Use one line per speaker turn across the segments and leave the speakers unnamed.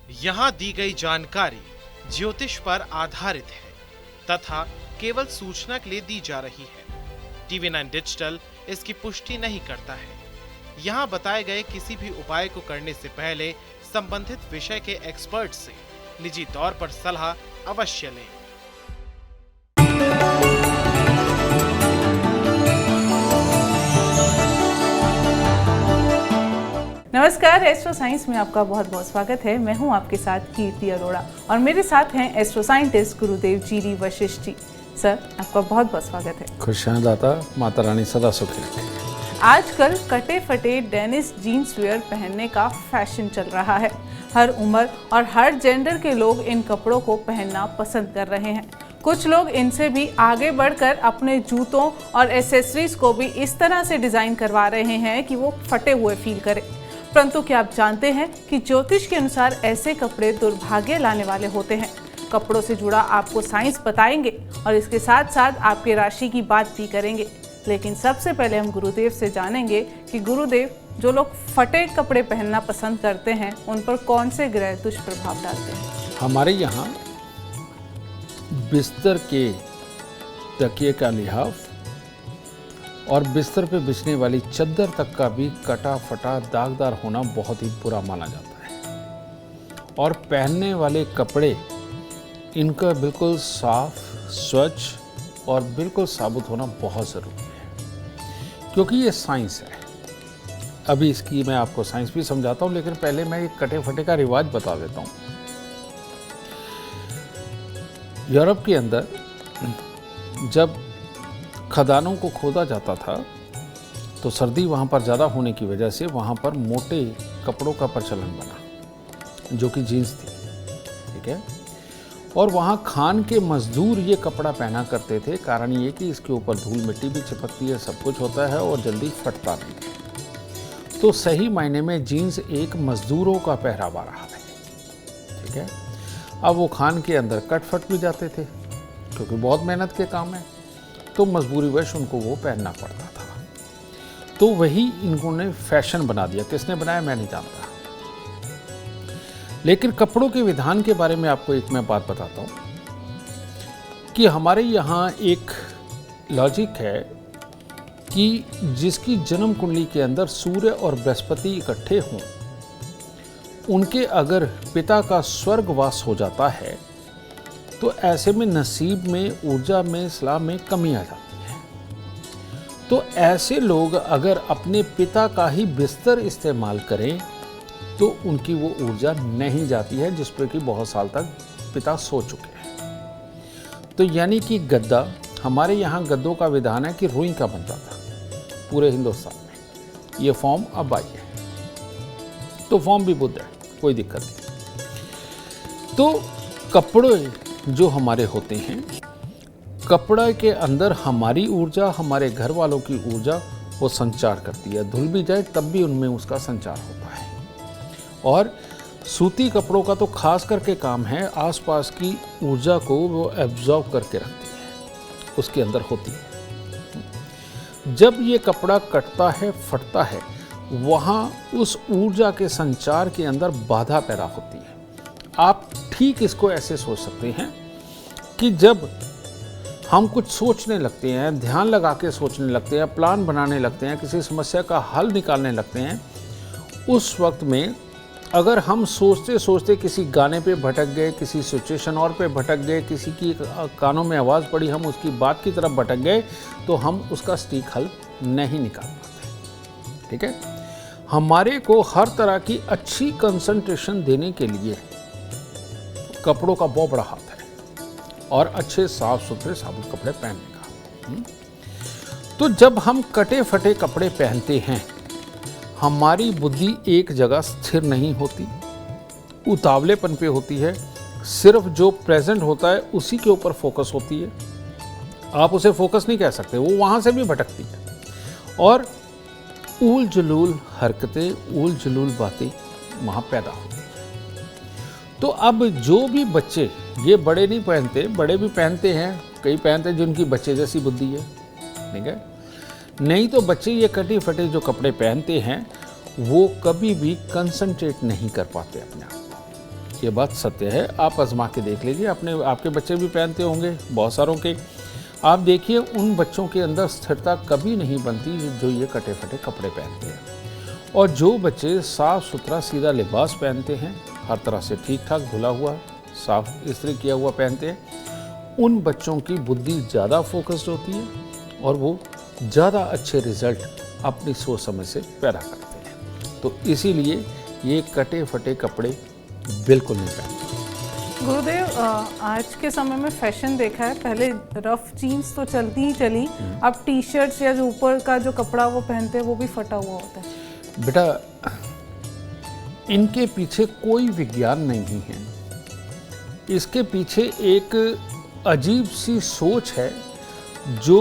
यहाँ दी गई जानकारी ज्योतिष पर आधारित है तथा केवल सूचना के लिए दी जा रही है। TV9 डिजिटल इसकी पुष्टि नहीं करता है। यहाँ बताए गए किसी भी उपाय को करने से पहले संबंधित विषय के एक्सपर्ट से निजी तौर पर सलाह अवश्य लें।
नमस्कार, एस्ट्रो साइंस में आपका बहुत बहुत स्वागत है। मैं हूं आपके साथ कीर्ति अरोड़ा और मेरे साथ हैं एस्ट्रो साइंटिस्ट गुरुदेव जीरी वशिष्ठ जी। सर, आपका बहुत बहुत स्वागत है।
खुश हैं दाता, माता रानी सदा सुखी रखे।
आजकल कटे फटे डेनिस जीन्स वेयर पहनने का फैशन चल रहा है। हर उम्र और हर जेंडर के लोग इन कपड़ों को पहनना पसंद कर रहे हैं। कुछ लोग इनसे भी आगे बढ़कर अपने जूतों और एसेसरीज को भी इस तरह से डिजाइन करवा रहे हैं कि वो फटे हुए फील करें। परंतु क्या आप जानते हैं कि ज्योतिष के अनुसार ऐसे कपड़े दुर्भाग्य लाने वाले होते हैं। कपड़ों से जुड़ा आपको साइंस बताएंगे और इसके साथ साथ आपके राशि की बात भी करेंगे। लेकिन सबसे पहले हम गुरुदेव से जानेंगे कि गुरुदेव, जो लोग फटे कपड़े पहनना पसंद करते हैं उन पर कौन से ग्रह दुष्प्रभाव डालते हैं।
हमारे यहाँ बिस्तर के तकिए का लिहाफ और बिस्तर पे बिछने वाली चद्दर तक का भी कटा फटा दागदार होना बहुत ही बुरा माना जाता है। और पहनने वाले कपड़े इनका बिल्कुल साफ, स्वच्छ और बिल्कुल साबुत होना बहुत ज़रूरी है, क्योंकि ये साइंस है। अभी इसकी मैं आपको साइंस भी समझाता हूँ, लेकिन पहले मैं एक कटे फटे का रिवाज बता देता हूँ। यूरोप के अंदर जब खदानों को खोदा जाता था तो सर्दी वहाँ पर ज़्यादा होने की वजह से वहाँ पर मोटे कपड़ों का प्रचलन बना, जो कि जीन्स थी, ठीक है। और वहाँ खान के मजदूर ये कपड़ा पहना करते थे। कारण ये कि इसके ऊपर धूल मिट्टी भी चिपकती है, सब कुछ होता है और जल्दी फटता नहीं। तो सही मायने में जीन्स एक मजदूरों का पहरावा रहा है, ठीक है। अब वो खान के अंदर कट फट भी जाते थे, क्योंकि बहुत मेहनत के काम है, तो मजबूरीवश उनको वो पहनना पड़ता था। तो वही इन्होंने फैशन बना दिया। किसने बनाया मैं नहीं जानता, लेकिन कपड़ों के विधान के बारे में आपको एक मैं बात बताता हूँ कि हमारे यहाँ एक लॉजिक है कि जिसकी जन्म कुंडली के अंदर सूर्य और बृहस्पति इकट्ठे हों, उनके अगर पिता का स्वर्गवास हो जाता है तो ऐसे में नसीब में, ऊर्जा में, सलाह में कमी आ जाती है। तो ऐसे लोग अगर अपने पिता का ही बिस्तर इस्तेमाल करें तो उनकी वो ऊर्जा नहीं जाती है, जिस पर कि बहुत साल तक पिता सो चुके हैं। तो यानी कि गद्दा, हमारे यहाँ गद्दों का विधान है कि रुई का बनता था पूरे हिंदुस्तान में। ये फॉर्म अब आई है, तो फॉर्म भी बुद्ध है, कोई दिक्कत नहीं। तो कपड़े जो हमारे होते हैं, कपड़ा के अंदर हमारी ऊर्जा, हमारे घर वालों की ऊर्जा वो संचार करती है। धुल भी जाए तब भी उनमें उसका संचार होता है। और सूती कपड़ों का तो खास करके काम है, आसपास की ऊर्जा को वो एब्जॉर्ब करके रखती है, उसके अंदर होती है। जब ये कपड़ा कटता है, फटता है, वहाँ उस ऊर्जा के संचार के अंदर बाधा पैदा होती है। आप ठीक इसको ऐसे सोच सकते हैं कि जब हम कुछ सोचने लगते हैं, ध्यान लगा के सोचने लगते हैं, प्लान बनाने लगते हैं, किसी समस्या का हल निकालने लगते हैं, उस वक्त में अगर हम सोचते सोचते किसी गाने पे भटक गए, किसी सिचुएशन और पे भटक गए, किसी की कानों में आवाज़ पड़ी, हम उसकी बात की तरफ भटक गए, तो हम उसका सटीक हल नहीं निकाल पाते, ठीक है। हमारे को हर तरह की अच्छी कंसंट्रेशन देने के लिए कपड़ों का बहुत बड़ा हाथ है, और अच्छे साफ सुथरे साबुत कपड़े पहनने का। तो जब हम कटे फटे कपड़े पहनते हैं, हमारी बुद्धि एक जगह स्थिर नहीं होती, उतावलेपन पे होती है। सिर्फ जो प्रेजेंट होता है उसी के ऊपर फोकस होती है। आप उसे फोकस नहीं कह सकते, वो वहाँ से भी भटकती है। और ऊल जुलूल हरकतें, ऊल जुलूल बातें वहाँ पैदा होती हैं। तो अब जो भी बच्चे, ये बड़े नहीं पहनते, बड़े भी पहनते हैं, कई पहनते हैं जिनकी बच्चे जैसी बुद्धि है, ठीक है। नहीं तो बच्चे ये कटी फटे जो कपड़े पहनते हैं वो कभी भी कंसंट्रेट नहीं कर पाते अपने आप को। ये बात सत्य है। आप आजमा के देख लीजिए, आपके बच्चे भी पहनते होंगे, बहुत सारों के। आप देखिए उन बच्चों के अंदर स्थिरता कभी नहीं बनती जो ये कटे फटे कपड़े पहनते हैं। और जो बच्चे साफ़ सुथरा सीधा लिबास पहनते हैं, हर तरह से ठीक ठाक धुला हुआ साफ इस्त्री किया हुआ पहनते हैं, उन बच्चों की बुद्धि ज़्यादा फोकस्ड होती है और वो ज़्यादा अच्छे रिजल्ट अपनी सोच समझ से पैदा करते हैं। तो इसीलिए ये कटे फटे कपड़े बिल्कुल नहीं पहनते।
गुरुदेव, आज के समय में फैशन देखा है, पहले रफ जीन्स तो चलती ही चली, अब टी शर्ट्स या जो ऊपर का जो कपड़ा वो पहनते हैं वो भी फटा हुआ होता है।
बेटा, इनके पीछे कोई विज्ञान नहीं है, इसके पीछे एक अजीब सी सोच है जो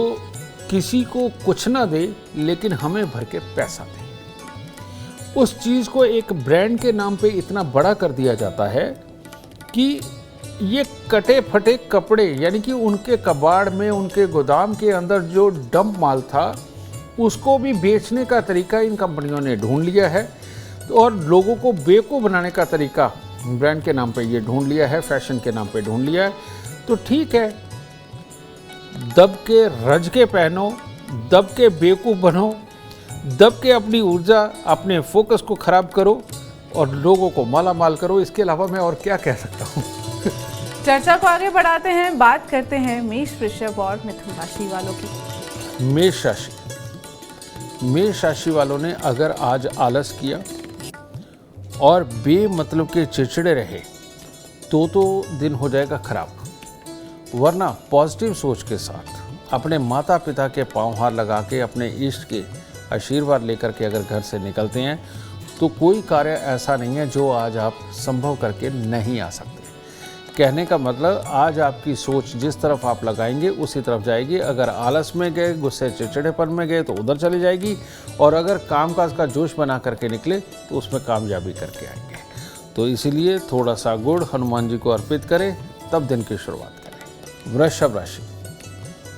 किसी को कुछ ना दे लेकिन हमें भर के पैसा दे। उस चीज़ को एक ब्रांड के नाम पे इतना बड़ा कर दिया जाता है कि ये कटे फटे कपड़े, यानी कि उनके कबाड़ में, उनके गोदाम के अंदर जो डंप माल था उसको भी बेचने का तरीका इन कंपनियों ने ढूंढ लिया है। और लोगों को बेवकूफ़ बनाने का तरीका ब्रांड के नाम पे ये ढूंढ लिया है, फैशन के नाम पे ढूंढ लिया है। तो ठीक है, दब के रज के पहनो, दब के बेवकूफ़ बनो, दब के अपनी ऊर्जा, अपने फोकस को ख़राब करो और लोगों को माला माल करो। इसके अलावा मैं और क्या कह सकता हूँ।
चर्चा को आगे बढ़ाते हैं, बात करते हैं मेष, वृषभ और मिथुन राशि वालों की।
मेष राशि वालों ने अगर आज आलस किया और बेमतलब के चिड़चिड़े रहे तो दिन हो जाएगा खराब। वरना पॉजिटिव सोच के साथ अपने माता पिता के पांव हार लगा के, अपने इष्ट के आशीर्वाद लेकर के अगर घर से निकलते हैं तो कोई कार्य ऐसा नहीं है जो आज आप संभव करके नहीं आ सकते। कहने का मतलब, आज आपकी सोच जिस तरफ आप लगाएंगे उसी तरफ जाएगी। अगर आलस में गए, गुस्से चिड़चिड़ेपन में गए तो उधर चली जाएगी, और अगर कामकाज का जोश बना करके निकले तो उसमें कामयाबी करके आएंगे। तो इसीलिए थोड़ा सा गुड़ हनुमान जी को अर्पित करें, तब दिन की शुरुआत करें।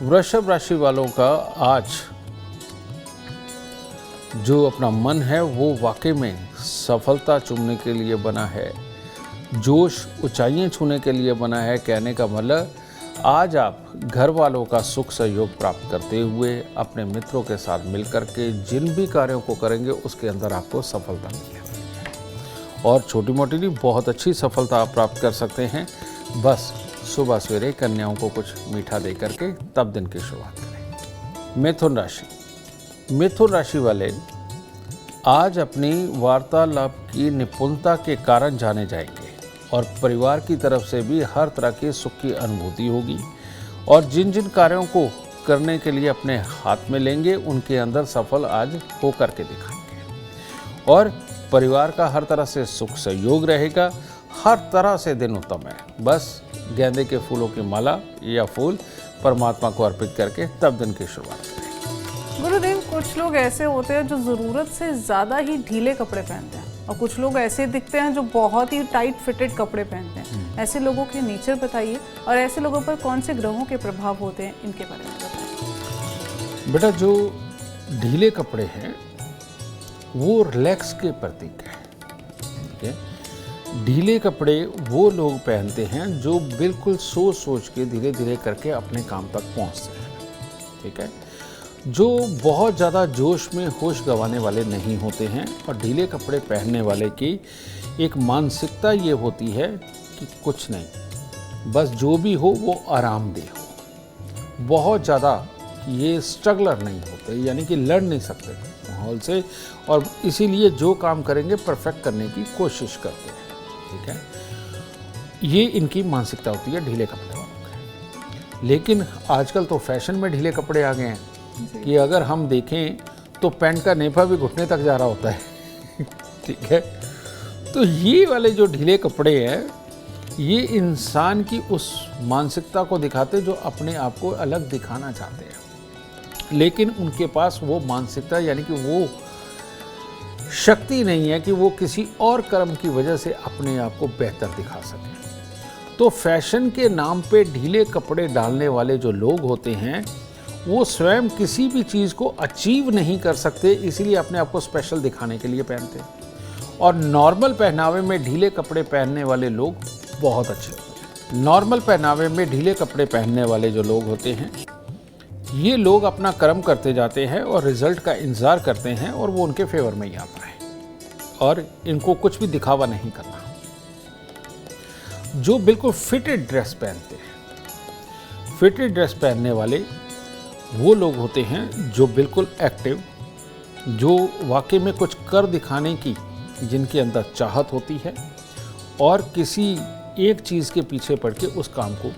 वृषभ राशि वालों का आज जो अपना मन है वो वाकई में सफलता चूमने के लिए बना है, जोश ऊंचाइयां छूने के लिए बना है। कहने का मतलब, आज आप घर वालों का सुख सहयोग प्राप्त करते हुए अपने मित्रों के साथ मिलकर के जिन भी कार्यों को करेंगे उसके अंदर आपको सफलता मिलेगी, और छोटी मोटी नहीं, बहुत अच्छी सफलता आप प्राप्त कर सकते हैं। बस सुबह सवेरे कन्याओं को कुछ मीठा दे करके तब दिन की शुरुआत करें। मिथुन राशि वाले आज अपनी वार्तालाप की निपुणता के कारण जाने जाएंगे और परिवार की तरफ से भी हर तरह के सुख की अनुभूति होगी, और जिन जिन कार्यों को करने के लिए अपने हाथ में लेंगे उनके अंदर सफल आज हो करके दिखाएंगे, और परिवार का हर तरह से सुख सहयोग रहेगा। हर तरह से दिन उत्तम है। बस गेंदे के फूलों की माला या फूल परमात्मा को अर्पित करके तब दिन की शुरुआत करें।
गुरुदेव, कुछ लोग ऐसे होते हैं जो ज़रूरत से ज़्यादा ही ढीले कपड़े पहनते हैं, और कुछ लोग ऐसे दिखते हैं जो बहुत ही टाइट फिटेड कपड़े पहनते हैं। ऐसे लोगों के नेचर बताइए, और ऐसे लोगों पर कौन से ग्रहों के प्रभाव होते हैं, इनके बारे में बताइए।
बेटा, जो ढीले कपड़े हैं वो रिलैक्स के प्रतीक है। ठीक है, ढीले कपड़े वो लोग पहनते हैं जो बिल्कुल सोच सोच के धीरे धीरे करके अपने काम तक पहुंचते हैं। ठीक है, जो बहुत ज़्यादा जोश में होश गंवाने वाले नहीं होते हैं। और ढीले कपड़े पहनने वाले की एक मानसिकता ये होती है कि कुछ नहीं, बस जो भी हो वो आरामदेह हो। बहुत ज़्यादा ये स्ट्रगलर नहीं होते, यानी कि लड़ नहीं सकते माहौल से, और इसीलिए जो काम करेंगे परफेक्ट करने की कोशिश करते हैं। ठीक है, ये इनकी मानसिकता होती है ढीले कपड़े वालों की। लेकिन आजकल तो फैशन में ढीले कपड़े आ गए हैं कि अगर हम देखें तो पैंट का नेफा भी घुटने तक जा रहा होता है। ठीक है, तो ये वाले जो ढीले कपड़े हैं ये इंसान की उस मानसिकता को दिखाते जो अपने आप को अलग दिखाना चाहते हैं, लेकिन उनके पास वो मानसिकता, यानी कि वो शक्ति नहीं है कि वो किसी और कर्म की वजह से अपने आप को बेहतर दिखा सकें। तो फैशन के नाम पे ढीले कपड़े डालने वाले जो लोग होते हैं वो स्वयं किसी भी चीज़ को अचीव नहीं कर सकते, इसीलिए अपने आप को स्पेशल दिखाने के लिए पहनते हैं। और नॉर्मल पहनावे में ढीले कपड़े पहनने वाले लोग बहुत अच्छे होते हैं। नॉर्मल पहनावे में ढीले कपड़े पहनने वाले जो लोग होते हैं, ये लोग अपना कर्म करते जाते हैं और रिजल्ट का इंतज़ार करते हैं और वो उनके फेवर में ही आता है और इनको कुछ भी दिखावा नहीं करना। जो बिल्कुल फिटेड ड्रेस पहनते हैं, फिटेड ड्रेस पहनने वाले वो लोग होते हैं जो बिल्कुल एक्टिव, जो वाकई में कुछ कर दिखाने की जिनके अंदर चाहत होती है और किसी एक चीज़ के पीछे पड़ के उस काम को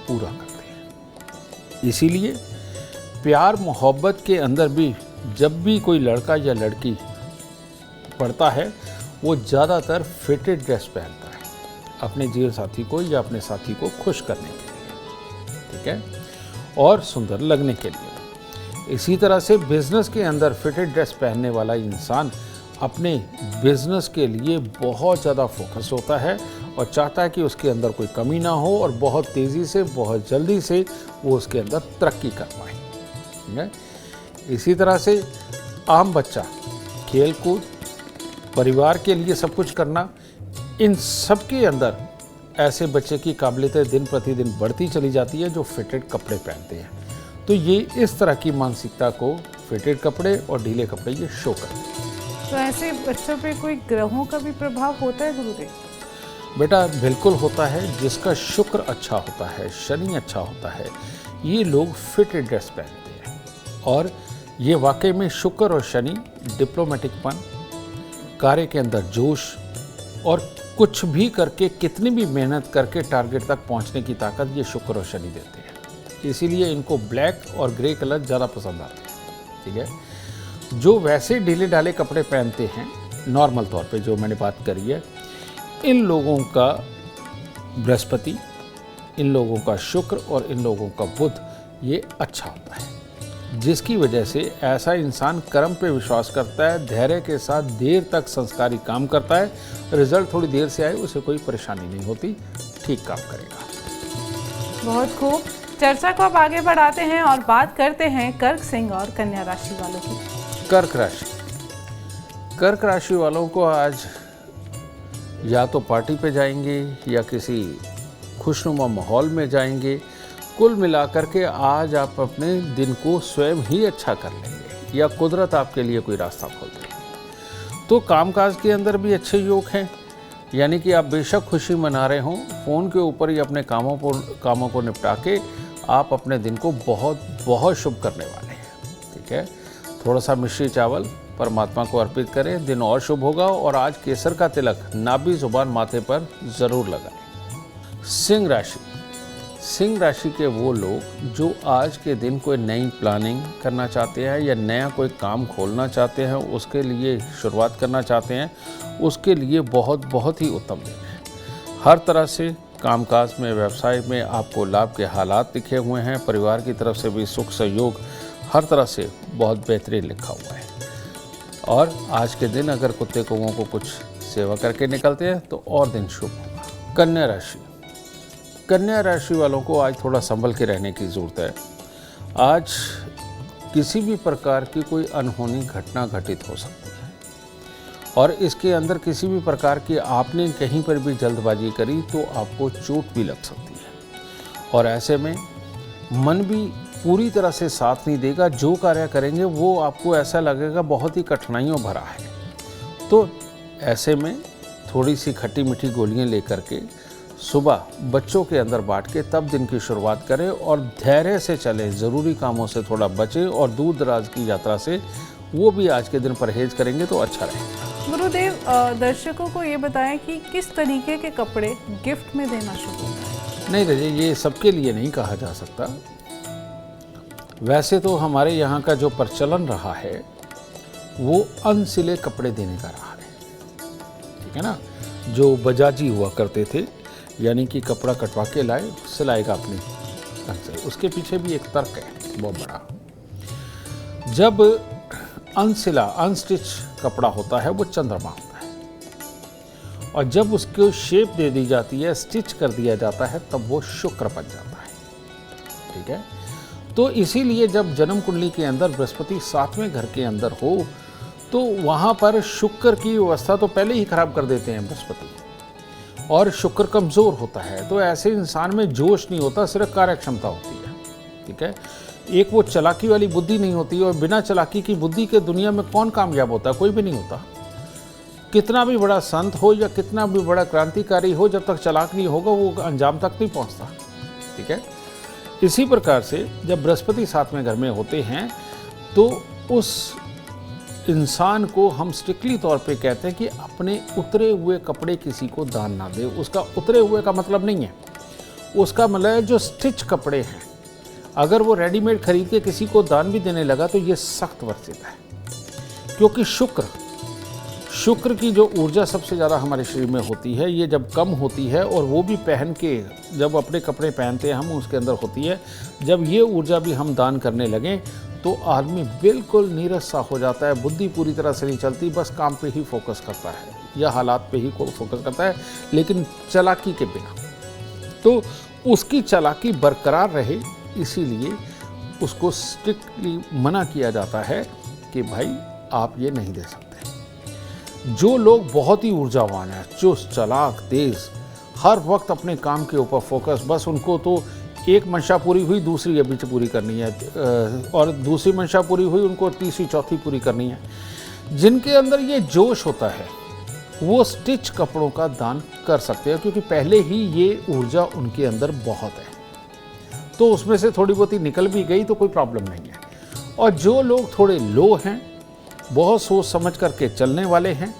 पूरा करते हैं। इसीलिए प्यार मोहब्बत के अंदर भी जब भी कोई लड़का या लड़की पड़ता है, वो ज़्यादातर फिटेड ड्रेस पहनता है अपने जीवन साथी को या अपने साथी को खुश करने के लिए, ठीक है, और सुंदर लगने के लिए। इसी तरह से बिजनेस के अंदर फिटेड ड्रेस पहनने वाला इंसान अपने बिजनेस के लिए बहुत ज़्यादा फोकस होता है और चाहता है कि उसके अंदर कोई कमी ना हो और बहुत तेज़ी से, बहुत जल्दी से वो उसके अंदर तरक्की कर पाए, ठीक है। इसी तरह से आम बच्चा खेल कूद, परिवार के लिए सब कुछ करना, इन सब के अंदर ऐसे बच्चे की काबिलियतें दिन प्रतिदिन बढ़ती चली जाती है जो फिटेड कपड़े पहनते हैं। तो ये इस तरह की मानसिकता को फिटेड कपड़े और ढीले कपड़े ये शो करते हैं।
तो ऐसे बच्चों पे कोई ग्रहों का भी प्रभाव होता है गुरुदेव?
बेटा बिल्कुल होता है। जिसका शुक्र अच्छा होता है, शनि अच्छा होता है, ये लोग फिटेड ड्रेस पहनते हैं और ये वाकई में शुक्र और शनि डिप्लोमेटिकपन, कार्य के अंदर जोश और कुछ भी करके, कितनी भी मेहनत करके टारगेट तक पहुंचने की ताकत ये शुक्र और शनि देते हैं। इसीलिए इनको ब्लैक और ग्रे कलर ज़्यादा पसंद आते हैं, ठीक है। जो वैसे ढीले ढाले कपड़े पहनते हैं नॉर्मल तौर पे, जो मैंने बात करी है, इन लोगों का बृहस्पति, इन लोगों का शुक्र और इन लोगों का बुध ये अच्छा होता है, जिसकी वजह से ऐसा इंसान कर्म पे विश्वास करता है, धैर्य के साथ देर तक संस्कारी काम करता है, रिजल्ट थोड़ी देर से आए उसे कोई परेशानी नहीं होती, ठीक काम करेगा।
बहुत खूब। चर्चा को अब आगे बढ़ाते हैं और बात करते हैं कर्क, सिंह और कन्या राशि वालों की।
कर्क राशि, कर्क राशि वालों को आज या तो पार्टी पे जाएंगे या किसी खुशनुमा माहौल में जाएंगे। कुल मिलाकर के आज आप अपने दिन को स्वयं ही अच्छा कर लेंगे या कुदरत आपके लिए कोई रास्ता खोल देगी। तो कामकाज के अंदर भी अच्छे योग हैं, यानी कि आप बेशक खुशी मना रहे हों, फ़ोन के ऊपर ही अपने कामों को निपटा के आप अपने दिन को बहुत बहुत शुभ करने वाले हैं, ठीक है। थोड़ा सा मिश्री चावल परमात्मा को अर्पित करें, दिन और शुभ होगा। और आज केसर का तिलक नाभि जुबान माथे पर ज़रूर लगाएं। सिंह राशि, सिंह राशि के वो लोग जो आज के दिन कोई नई प्लानिंग करना चाहते हैं या नया कोई काम खोलना चाहते हैं, उसके लिए शुरुआत करना चाहते हैं, उसके लिए बहुत बहुत ही उत्तम दिन है। हर तरह से कामकाज में, व्यवसाय में आपको लाभ के हालात दिखे हुए हैं। परिवार की तरफ से भी सुख सहयोग हर तरह से बहुत बेहतरीन लिखा हुआ है। और आज के दिन अगर कुत्ते कौओं को कुछ सेवा करके निकलते हैं तो और दिन शुभ होगा। कन्या राशि, कन्या राशि वालों को आज थोड़ा संभल के रहने की ज़रूरत है। आज किसी भी प्रकार की कोई अनहोनी घटना घटित हो सकती है और इसके अंदर किसी भी प्रकार की आपने कहीं पर भी जल्दबाजी करी तो आपको चोट भी लग सकती है। और ऐसे में मन भी पूरी तरह से साथ नहीं देगा। जो कार्य करेंगे वो आपको ऐसा लगेगा बहुत ही कठिनाइयों भरा है। तो ऐसे में थोड़ी सी खट्टी मीठी गोलियां लेकर के सुबह बच्चों के अंदर बांट के तब दिन की शुरुआत करें और धैर्य से चलें। ज़रूरी कामों से थोड़ा बचें और दूर दराज की यात्रा से वो भी आज के दिन परहेज करेंगे तो अच्छा रहेगा।
गुरुदेव, दर्शकों को ये बताएं कि किस तरीके के कपड़े गिफ्ट में देना शुरू होता है?
नहीं रजे, ये सबके लिए नहीं कहा जा सकता। वैसे तो हमारे यहाँ का जो प्रचलन रहा है वो अनसिले कपड़े देने का रहा है, ठीक है ना। जो बजाजी हुआ करते थे, यानी कि कपड़ा कटवा के लाए, सिलाएगा अपनी ढंग से। उसके पीछे भी एक तर्क है बहुत बड़ा। जब अनसिला, अनस्टिच कपड़ा होता है वो चंद्रमा होता है और जब उसको शेप दे दी जाती है, स्टिच कर दिया जाता है, तब वो शुक्र बन जाता है, ठीक है। तो इसीलिए जब जन्म कुंडली के अंदर बृहस्पति 7वें घर के अंदर हो तो वहाँ पर शुक्र की व्यवस्था तो पहले ही खराब कर देते हैं बृहस्पति, और शुक्र कमज़ोर होता है, तो ऐसे इंसान में जोश नहीं होता, सिर्फ कार्य क्षमता होती है। ठीक है, एक वो चालाकी वाली बुद्धि नहीं होती, और बिना चालाकी की बुद्धि के दुनिया में कौन कामयाब होता है? कोई भी नहीं होता। कितना भी बड़ा संत हो या कितना भी बड़ा क्रांतिकारी हो, जब तक चालाक नहीं होगा वो अंजाम तक नहीं पहुंचता। ठीक है, इसी प्रकार से जब बृहस्पति साथ में घर में होते हैं तो उस इंसान को हम स्ट्रिक्टली तौर पे कहते हैं कि अपने उतरे हुए कपड़े किसी को दान ना दे। उसका उतरे हुए का मतलब नहीं है, उसका मतलब है जो स्टिच कपड़े हैं, अगर वो रेडीमेड खरीद के किसी को दान भी देने लगा तो ये सख्त वर्जित है, क्योंकि शुक्र की जो ऊर्जा सबसे ज़्यादा हमारे शरीर में होती है, ये जब कम होती है और वो भी पहन के जब अपने कपड़े पहनते हैं हम उसके अंदर होती है, जब ये ऊर्जा भी हम दान करने लगें तो आदमी बिल्कुल नीरस सा हो जाता है, बुद्धि पूरी तरह से नहीं चलती, बस काम पे ही फोकस करता है या हालात पे ही फोकस करता है, लेकिन चालाकी के बिना। तो उसकी चालाकी बरकरार रहे, इसीलिए उसको स्ट्रिक्टली मना किया जाता है कि भाई आप ये नहीं दे सकते। जो लोग बहुत ही ऊर्जावान हैं, चुस्त, चालाक, तेज, हर वक्त अपने काम के ऊपर फोकस, बस उनको तो एक मंशा पूरी हुई दूसरी अभी से पूरी करनी है, और दूसरी मंशा पूरी हुई उनको तीसरी चौथी पूरी करनी है, जिनके अंदर ये जोश होता है वो स्टिच कपड़ों का दान कर सकते हैं, क्योंकि पहले ही ये ऊर्जा उनके अंदर बहुत है, तो उसमें से थोड़ी बहुत ही निकल भी गई तो कोई प्रॉब्लम नहीं है। और जो लोग थोड़े लो हैं, बहुत सोच समझ करके चलने वाले हैं,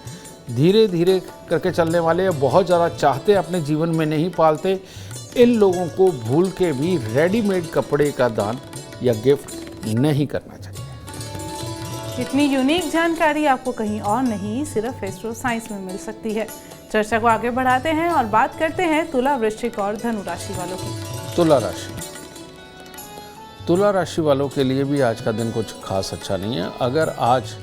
धीरे धीरे करके चलने वाले हैं, बहुत ज़्यादा चाहते अपने जीवन में नहीं पालते, इन लोगों को भूल के भी रेडीमेड कपड़े का दान या गिफ्ट नहीं करना चाहिए।
इतनी यूनिक जानकारी आपको कहीं और नहीं, सिर्फ एस्ट्रो साइंस में मिल सकती है। चर्चा को आगे बढ़ाते हैं और बात करते हैं तुला, वृश्चिक और धनु राशि वालों की।
तुला राशि वालों के लिए भी आज का दिन कुछ खास अच्छा नहीं है। अगर आज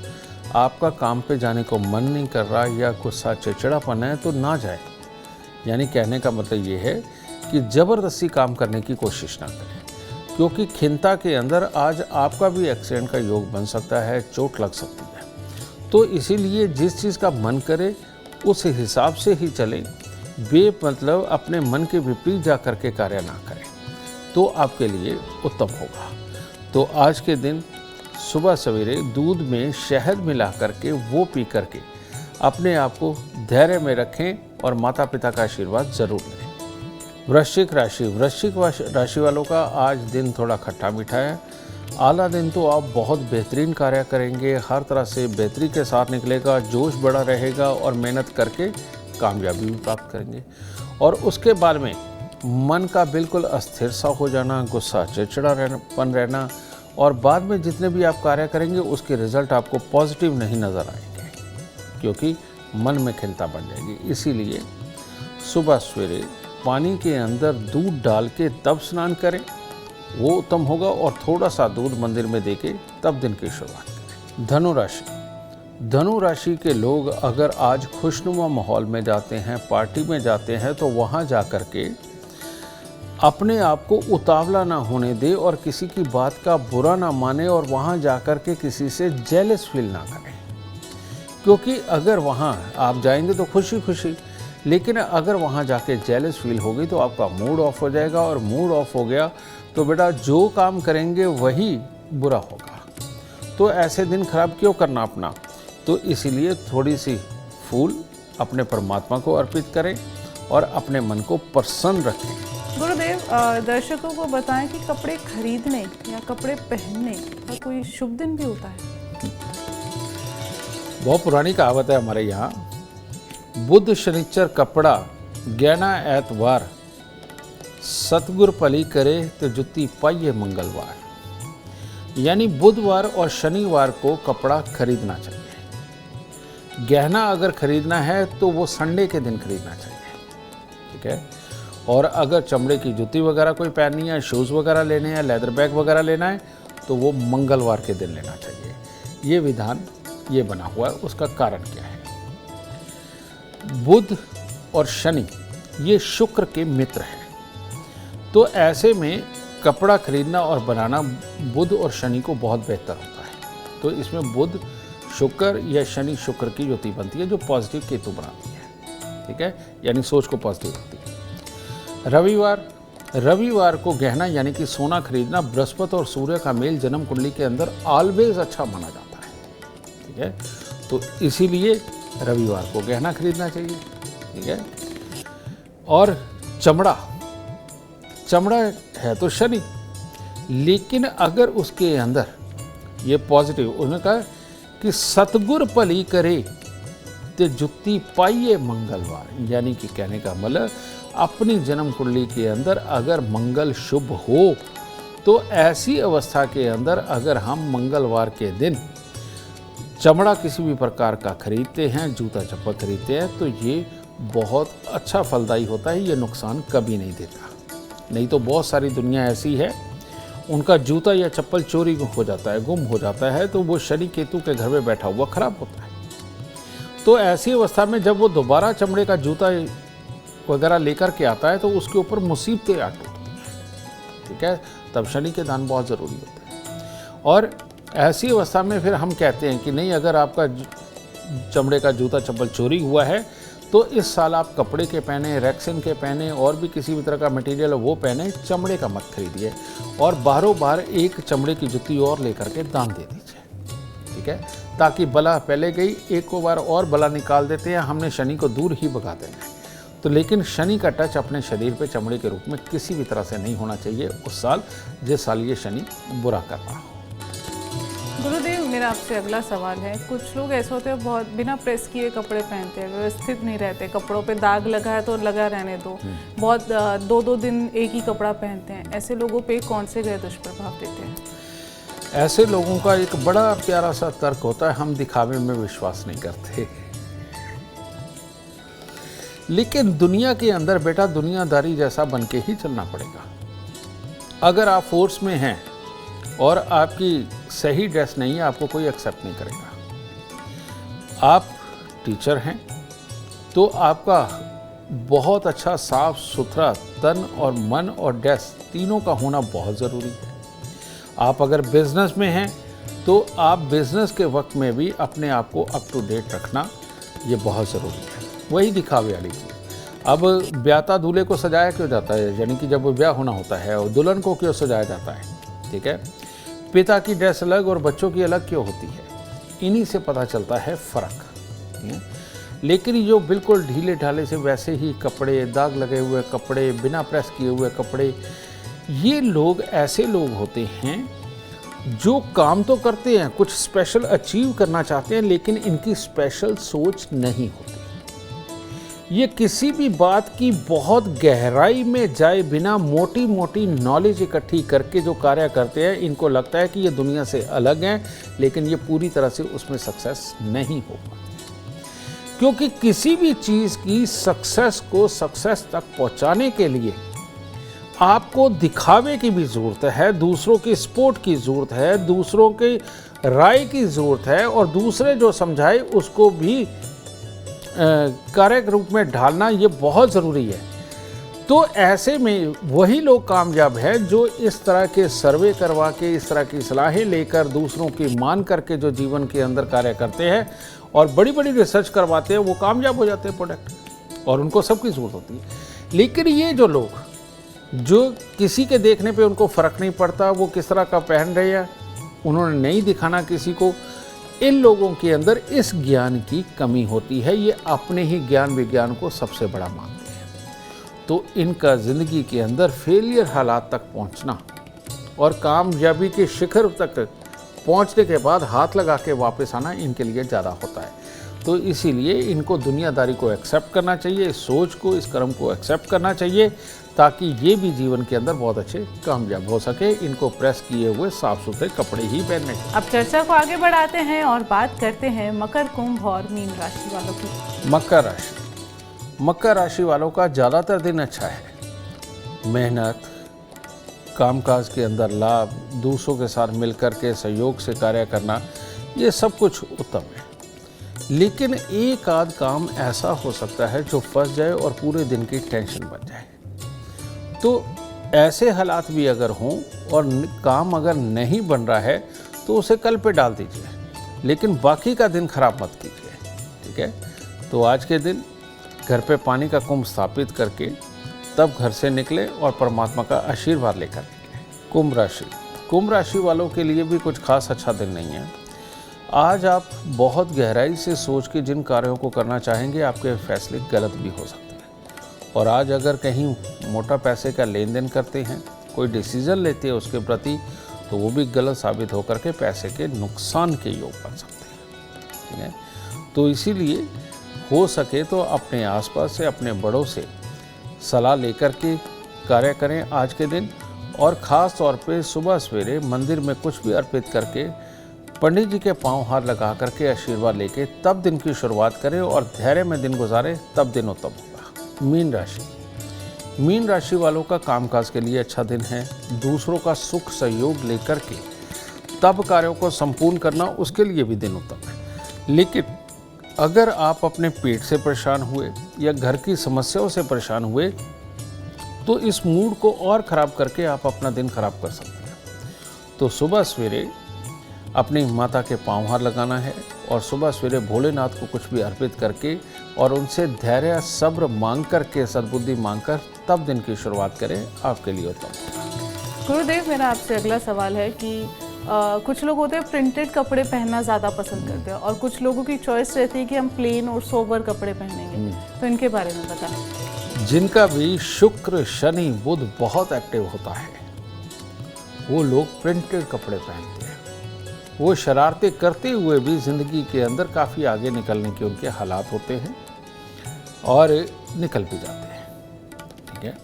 आपका काम पे जाने को मन नहीं कर रहा या गुस्सा चिड़चिड़ापन है तो ना जाए, यानी कहने का मतलब ये है कि ज़बरदस्ती काम करने की कोशिश ना करें, क्योंकि खिंता के अंदर आज आपका भी एक्सीडेंट का योग बन सकता है, चोट लग सकती है। तो इसीलिए जिस चीज़ का मन करे उस हिसाब से ही चलें, मतलब अपने मन के विपरीत जा कर के कार्य ना करें, तो आपके लिए उत्तम होगा। तो आज के दिन सुबह सवेरे दूध में शहद मिला करके वो पी करके अपने आप को धैर्य में रखें और माता पिता का आशीर्वाद ज़रूर लें। वृश्चिक राशि वालों का आज दिन थोड़ा खट्टा मीठा है। आला दिन तो आप बहुत बेहतरीन कार्य करेंगे, हर तरह से बेहतरी के साथ निकलेगा, जोश बड़ा रहेगा और मेहनत करके कामयाबी भी प्राप्त करेंगे। और उसके बाद में मन का बिल्कुल अस्थिर सा हो जाना, गुस्सा चिड़चिड़ापन रहना, और बाद में जितने भी आप कार्य करेंगे उसके रिजल्ट आपको पॉजिटिव नहीं नज़र आएंगे, क्योंकि मन में खिंता बन जाएगी। इसीलिए सुबह सवेरे पानी के अंदर दूध डाल के तब स्नान करें, वो उत्तम होगा, और थोड़ा सा दूध मंदिर में देके तब दिन की शुरुआत करें। धनु राशि के लोग अगर आज खुशनुमा माहौल में जाते हैं, पार्टी में जाते हैं, तो वहाँ जा कर के अपने आप को उतावला ना होने दे और किसी की बात का बुरा ना माने, और वहाँ जा कर के किसी से जेलस फील ना करें, क्योंकि अगर वहाँ आप जाएंगे तो खुशी खुशी, लेकिन अगर वहाँ जाके जेलस फील होगी तो आपका मूड ऑफ हो जाएगा, और मूड ऑफ हो गया तो बेटा जो काम करेंगे वही बुरा होगा। तो ऐसे दिन खराब क्यों करना अपना। तो इसीलिए थोड़ी सी फूल अपने परमात्मा को अर्पित करें और अपने मन को प्रसन्न रखें।
गुरुदेव, दर्शकों को बताएं कि कपड़े खरीदने या कपड़े पहनने का कोई शुभ दिन भी होता है।
बहुत पुरानी कहावत है हमारे यहाँ, बुध शनिचर कपड़ा गहना ऐतवार, सतगुर पली करे तो जुत्ती पाइये मंगलवार। यानी बुधवार और शनिवार को कपड़ा खरीदना चाहिए। गहना अगर खरीदना है तो वो संडे के दिन खरीदना चाहिए। ठीक है, और अगर चमड़े की जूती वगैरह कोई पहननी है, शूज़ वगैरह लेने हैं, लेदर बैग वगैरह लेना है, तो वो मंगलवार के दिन लेना चाहिए। ये विधान ये बना हुआ है। उसका कारण क्या है? बुध और शनि ये शुक्र के मित्र हैं, तो ऐसे में कपड़ा खरीदना और बनाना बुध और शनि को बहुत बेहतर होता है। तो इसमें बुध शुक्र या शनि शुक्र की युति बनती है जो पॉजिटिव केतु बनाती है, ठीक है, यानी सोच को पॉजिटिव रखती है। रविवार को गहना यानी कि सोना खरीदना बृहस्पति और सूर्य का मेल जन्म कुंडली के अंदर ऑलवेज अच्छा माना जाता है, ठीक है, तो इसीलिए रविवार को गहना खरीदना चाहिए, ठीक है। और चमड़ा है तो शनि, लेकिन अगर उसके अंदर ये पॉजिटिव, उन्होंने कहा कि सतगुर भली करे ते जुत्ती पाइए मंगलवार, यानी कि कहने का मतलब अपनी जन्म कुंडली के अंदर अगर मंगल शुभ हो तो ऐसी अवस्था के अंदर अगर हम मंगलवार के दिन चमड़ा किसी भी प्रकार का खरीदते हैं, जूता चप्पल खरीदते हैं, तो ये बहुत अच्छा फलदायी होता है, ये नुकसान कभी नहीं देता। नहीं तो बहुत सारी दुनिया ऐसी है उनका जूता या चप्पल चोरी हो जाता है, गुम हो जाता है, तो वो शनि केतु के घर में बैठा हुआ खराब होता है। तो ऐसी अवस्था में जब वो दोबारा चमड़े का जूता वगैरह लेकर के आता है तो उसके ऊपर मुसीबतें आ टूटती हैं, ठीक है, तब शनि के दान बहुत ज़रूरी होते हैं। और ऐसी अवस्था में फिर हम कहते हैं कि नहीं, अगर आपका चमड़े का जूता चप्पल चोरी हुआ है तो इस साल आप कपड़े के पहने, रेक्सिन के पहने, और भी किसी भी तरह का मटेरियल वो पहने, चमड़े का मत खरीदिए, और बाहरों बाहर एक चमड़े की जूती और लेकर के दान दे दीजिए, ठीक है, ताकि बला पहले गई, एक को बार और बला निकाल देते हैं, हमने शनि को दूर ही भगा देना है। तो लेकिन शनि का टच अपने शरीर पे चमड़े के रूप में किसी भी तरह से नहीं होना चाहिए उस साल जिस साल ये शनि बुरा कर रहा हो।
गुरुदेव, मेरा आपसे अगला सवाल है, कुछ लोग ऐसे होते हैं बहुत बिना प्रेस किए कपड़े पहनते हैं, व्यवस्थित नहीं रहते, कपड़ों पे दाग लगा है तो लगा रहने दो, बहुत 2-2 दिन एक ही कपड़ा पहनते हैं, ऐसे लोगों पे कौन से ग्रह दुष्प्रभाव देते हैं?
ऐसे लोगों का एक बड़ा प्यारा सा तर्क होता है, हम दिखावे में विश्वास नहीं करते। लेकिन दुनिया के अंदर बेटा दुनियादारी जैसा बन के ही चलना पड़ेगा। अगर आप फोर्स में हैं और आपकी सही ड्रेस नहीं है, आपको कोई एक्सेप्ट नहीं करेगा। आप टीचर हैं तो आपका बहुत अच्छा साफ सुथरा तन और मन और ड्रेस तीनों का होना बहुत ज़रूरी है। आप अगर बिजनेस में हैं तो आप बिजनेस के वक्त में भी अपने आप को अप टू डेट रखना ये बहुत ज़रूरी है। वही दिखावे वाली चीज़। अब ब्याता दूल्हे को सजाया क्यों जाता है, यानी कि जब वो ब्याह होना होता है, और दुल्हन को क्यों सजाया जाता है, ठीक है, पिता की ड्रेस अलग और बच्चों की अलग क्यों होती है, इन्हीं से पता चलता है फ़र्क। लेकिन जो बिल्कुल ढीले ढाले से वैसे ही कपड़े, दाग लगे हुए कपड़े, बिना प्रेस किए हुए कपड़े, ये लोग ऐसे लोग होते हैं जो काम तो करते हैं, कुछ स्पेशल अचीव करना चाहते हैं, लेकिन इनकी स्पेशल सोच नहीं होती। ये किसी भी बात की बहुत गहराई में जाए बिना मोटी मोटी नॉलेज इकट्ठी करके जो कार्य करते हैं, इनको लगता है कि ये दुनिया से अलग हैं, लेकिन ये पूरी तरह से उसमें सक्सेस नहीं हो पाती। क्योंकि किसी भी चीज़ की सक्सेस को सक्सेस तक पहुंचाने के लिए आपको दिखावे की भी ज़रूरत है, दूसरों की सपोर्ट की ज़रूरत है, दूसरों की राय की ज़रूरत है, और दूसरे जो समझाए उसको भी कार्य के रूप में ढालना ये बहुत ज़रूरी है। तो ऐसे में वही लोग कामयाब हैं जो इस तरह के सर्वे करवा के, इस तरह की सलाहें लेकर, दूसरों की मान करके जो जीवन के अंदर कार्य करते हैं और बड़ी बड़ी रिसर्च करवाते हैं, वो कामयाब हो जाते हैं प्रोडक्ट, और उनको सबकी ज़रूरत होती है। लेकिन ये जो लोग जो किसी के देखने पे उनको फ़र्क नहीं पड़ता वो किस तरह का पहन रहे हैं, उन्होंने नहीं दिखाना किसी को, इन लोगों के अंदर इस ज्ञान की कमी होती है। ये अपने ही ज्ञान विज्ञान को सबसे बड़ा मानते हैं। तो इनका ज़िंदगी के अंदर फेलियर हालात तक पहुंचना और कामयाबी के शिखर तक पहुंचने के बाद हाथ लगा के वापस आना इनके लिए ज़्यादा होता है। तो इसीलिए इनको दुनियादारी को एक्सेप्ट करना चाहिए, इस सोच को, इस कर्म को एक्सेप्ट करना चाहिए, ताकि ये भी जीवन के अंदर बहुत अच्छे कामयाब हो सके। इनको प्रेस किए हुए साफ सुथरे कपड़े ही पहनने चाहिए।
अब चर्चा को आगे बढ़ाते हैं और बात करते हैं मकर, कुंभ और मीन राशि वालों की।
मकर राशि वालों का ज़्यादातर दिन अच्छा है। मेहनत, कामकाज के अंदर लाभ, दूसरों के साथ मिलकर के सहयोग से कार्य करना, ये सब कुछ उत्तम है। लेकिन एक आध काम ऐसा हो सकता है जो फंस जाए और पूरे दिन की टेंशन बन जाए। तो ऐसे हालात भी अगर हों और काम अगर नहीं बन रहा है तो उसे कल पे डाल दीजिए। लेकिन बाकी का दिन खराब मत कीजिए, ठीक है। तो आज के दिन घर पे पानी का कुंभ स्थापित करके तब घर से निकले और परमात्मा का आशीर्वाद लेकर निकले। कुंभ राशि वालों के लिए भी कुछ खास अच्छा दिन नहीं है। आज आप बहुत गहराई से सोच के जिन कार्यों को करना चाहेंगे आपके फैसले गलत भी हो सकते हैं। और आज अगर कहीं मोटा पैसे का लेन देन करते हैं, कोई डिसीजन लेते हैं उसके प्रति, तो वो भी गलत साबित होकर के पैसे के नुकसान के योग बन सकते हैं, ठीक है। तो इसीलिए हो सके तो अपने आसपास से, अपने बड़ों से सलाह लेकर के कार्य करें आज के दिन। और ख़ास तौर पे सुबह सवेरे मंदिर में कुछ भी अर्पित करके पंडित जी के पांव हाथ लगा करके आशीर्वाद लेके तब दिन की शुरुआत करें और धैर्य में दिन गुजारें, तब दिन उत्तम होगा। मीन राशि वालों का कामकाज के लिए अच्छा दिन है। दूसरों का सुख सहयोग लेकर के तब कार्यों को संपूर्ण करना, उसके लिए भी दिन उत्तम है। लेकिन अगर आप अपने पेट से परेशान हुए या घर की समस्याओं से परेशान हुए तो इस मूड को और ख़राब करके आप अपना दिन खराब कर सकते हैं। तो सुबह सवेरे अपनी माता के पांव हाथ लगाना है और सुबह सवेरे भोलेनाथ को कुछ भी अर्पित करके और उनसे धैर्य सब्र मांग करके, सद्बुद्धि मांग कर तब दिन की शुरुआत करें, आपके लिए उत्तम।
गुरुदेव, मेरा आपसे अगला सवाल है कि कुछ लोग होते हैं प्रिंटेड कपड़े पहनना ज़्यादा पसंद करते हैं और कुछ लोगों की चॉइस रहती है कि हम प्लेन और सोबर कपड़े पहनेंगे, तो इनके बारे में बताएं।
जिनका भी शुक्र शनि बुध बहुत एक्टिव होता है वो लोग प्रिंटेड कपड़े पहनते हैं। वो शरारतें करते हुए भी ज़िंदगी के अंदर काफ़ी आगे निकलने के उनके हालात होते हैं और निकल भी जाते हैं, ठीक है।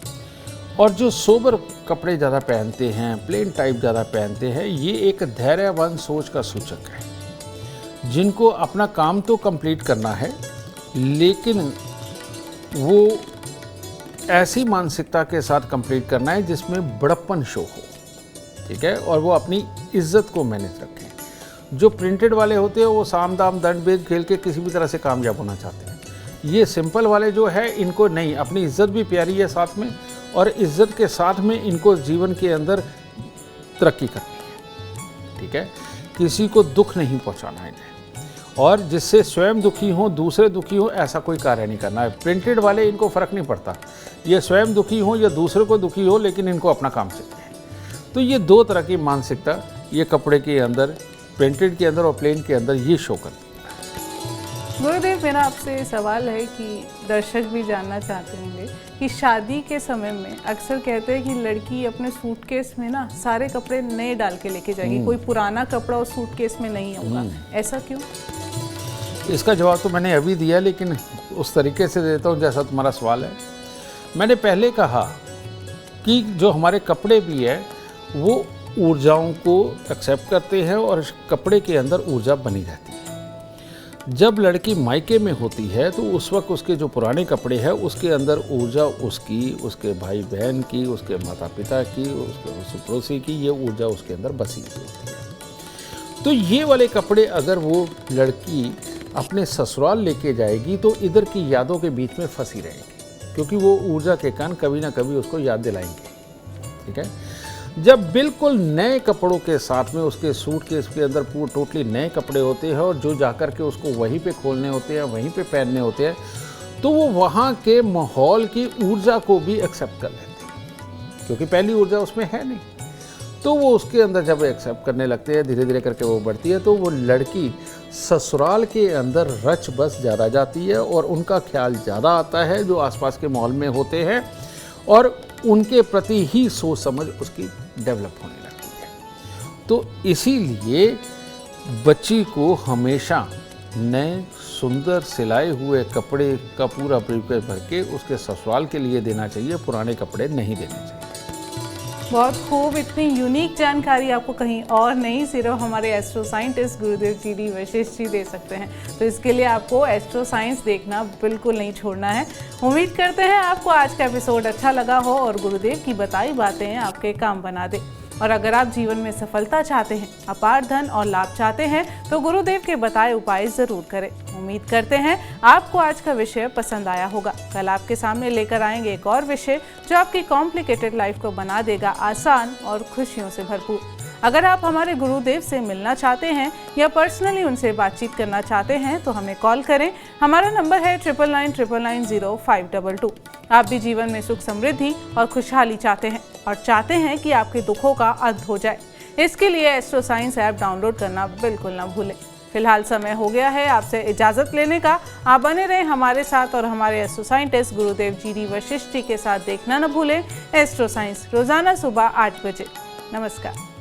और जो सोबर कपड़े ज़्यादा पहनते हैं, प्लेन टाइप ज़्यादा पहनते हैं, ये एक धैर्यवान सोच का सूचक है। जिनको अपना काम तो कंप्लीट करना है, लेकिन वो ऐसी मानसिकता के साथ कंप्लीट करना है जिसमें बड़प्पन शो हो, ठीक है, और वो अपनी इज्जत को मैनेज रखें। जो प्रिंटेड वाले होते हैं वो साम दाम दंड भेद खेल के किसी भी तरह से कामयाब होना चाहते हैं। ये सिंपल वाले जो है इनको नहीं, अपनी इज्जत भी प्यारी है साथ में, और इज्जत के साथ में इनको जीवन के अंदर तरक्की करनी है, ठीक है। किसी को दुख नहीं पहुंचाना है इन्हें, और जिससे स्वयं दुखी हो दूसरे दुखी हो ऐसा कोई कार्य नहीं करना है। प्रिंटेड वाले इनको फ़र्क नहीं पड़ता, ये स्वयं दुखी हो या दूसरे को दुखी हो, लेकिन इनको अपना काम चाहिए। तो ये दो तरह की मानसिकता ये कपड़े के अंदर, प्रिंटेड के अंदर और प्लेन के अंदर ये शो करती है।
गुरुदेव, मेरा आपसे सवाल है कि दर्शक भी जानना चाहते होंगे कि शादी के समय में अक्सर कहते हैं कि लड़की अपने सूटकेस में ना सारे कपड़े नए डाल के लेके जाएगी, कोई पुराना कपड़ा उस सूटकेस में नहीं होगा, ऐसा क्यों?
इसका जवाब तो मैंने अभी दिया, लेकिन उस तरीके से देता हूँ जैसा तुम्हारा सवाल है। मैंने पहले कहा कि जो हमारे कपड़े भी है वो ऊर्जाओं को एक्सेप्ट करते हैं और कपड़े के अंदर ऊर्जा बनी रहती है। जब लड़की मायके में होती है तो उस वक्त उसके जो पुराने कपड़े हैं उसके अंदर ऊर्जा उसकी, उसके भाई बहन की, उसके माता पिता की, उसके पड़ोसी की, ये ऊर्जा उसके अंदर बसी हुई होती है। तो ये वाले कपड़े अगर वो लड़की अपने ससुराल लेके जाएगी तो इधर की यादों के बीच में फंसी रहेगी, क्योंकि वो ऊर्जा के कण कभी ना कभी उसको याद दिलाएंगे, ठीक है। जब बिल्कुल नए कपड़ों के साथ में उसके सूटकेस के अंदर पूरे टोटली नए कपड़े होते हैं और जो जाकर के उसको वहीं पे खोलने होते हैं, वहीं पे पहनने होते हैं, तो वो वहाँ के माहौल की ऊर्जा को भी एक्सेप्ट कर लेते हैं, क्योंकि पहली ऊर्जा उसमें है नहीं। तो वो उसके अंदर जब एक्सेप्ट करने लगते हैं, धीरे धीरे करके वो बढ़ती है, तो वो लड़की ससुराल के अंदर रच बस ज़्यादा जाती है और उनका ख्याल ज़्यादा आता है जो आसपास के माहौल में होते हैं, और उनके प्रति ही सोच समझ उसकी डेवलप होने लगती है। तो इसीलिए बच्ची को हमेशा नए सुंदर सिलाए हुए कपड़े का पूरा ब्रीफकेस भर के उसके ससुराल के लिए देना चाहिए, पुराने कपड़े नहीं देने चाहिए।
बहुत खूब, इतनी यूनिक जानकारी आपको कहीं और नहीं, सिर्फ हमारे एस्ट्रो साइंटिस्ट गुरुदेव जी वशिष्ठ जी दे सकते हैं। तो इसके लिए आपको एस्ट्रो साइंस देखना बिल्कुल नहीं छोड़ना है। उम्मीद करते हैं आपको आज का एपिसोड अच्छा लगा हो और गुरुदेव की बताई बातें आपके काम बना दे। और अगर आप जीवन में सफलता चाहते हैं, अपार धन और लाभ चाहते हैं, तो गुरुदेव के बताए उपाय जरूर करें। उम्मीद करते हैं आपको आज का विषय पसंद आया होगा। कल आपके सामने लेकर आएंगे एक और विषय जो आपकी कॉम्प्लिकेटेड लाइफ को बना देगा आसान और खुशियों से भरपूर। अगर आप हमारे गुरुदेव से मिलना चाहते हैं या पर्सनली उनसे बातचीत करना चाहते हैं तो हमें कॉल करें। हमारा नंबर है 9999900522। आप भी जीवन में सुख समृद्धि और खुशहाली चाहते हैं और चाहते हैं कि आपके दुखों का अंत हो जाए, इसके लिए एस्ट्रो साइंस ऐप डाउनलोड करना बिल्कुल ना भूलें। फिलहाल समय हो गया है आपसे इजाज़त लेने का। आप बने रहें हमारे साथ और हमारे एस्ट्रो साइंटिस्ट गुरुदेव जी वशिष्ठ जी के साथ देखना न भूलें एस्ट्रो साइंस रोजाना सुबह 8 बजे। नमस्कार।